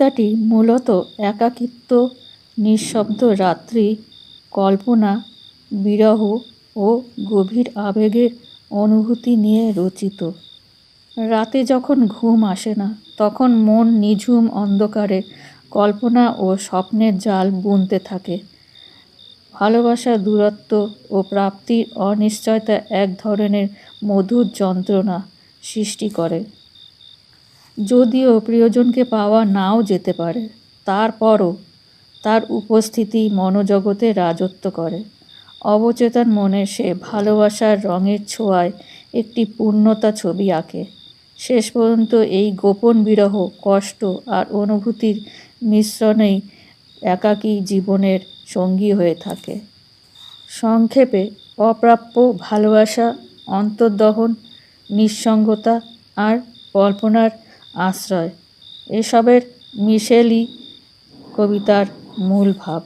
কবিতাটি মূলত একাকিত্ব, নিঃশব্দ রাত্রি, কল্পনা, বিরহ ও গভীর আবেগের অনুভূতি নিয়ে রচিত। রাতে যখন ঘুম আসে না, তখন মন নিঝুম অন্ধকারে কল্পনা ও স্বপ্নের জাল বুনতে থাকে। ভালোবাসার দূরত্ব ও প্রাপ্তির অনিশ্চয়তা এক ধরনের মধুর যন্ত্রণা সৃষ্টি করে। যদিও প্রিয়জনকে পাওয়া নাও যেতে পারে, তারপরও তার উপস্থিতি মনোজগতে রাজত্ব করে। অবচেতন মনে সে ভালোবাসার রঙের ছোঁয়ায় একটি পূর্ণতা ছবি আঁকে। শেষ পর্যন্ত এই গোপন বিরহ, কষ্ট আর অনুভূতির মিশ্রণেই একাকী জীবনের সঙ্গী হয়ে থাকে। সংক্ষেপে, অপ্রাপ্য ভালোবাসা, অন্তর্দহন, নিঃসঙ্গতা আর কল্পনার আশ্রয়, এসবের মিশেলই কবিতার মূল ভাব।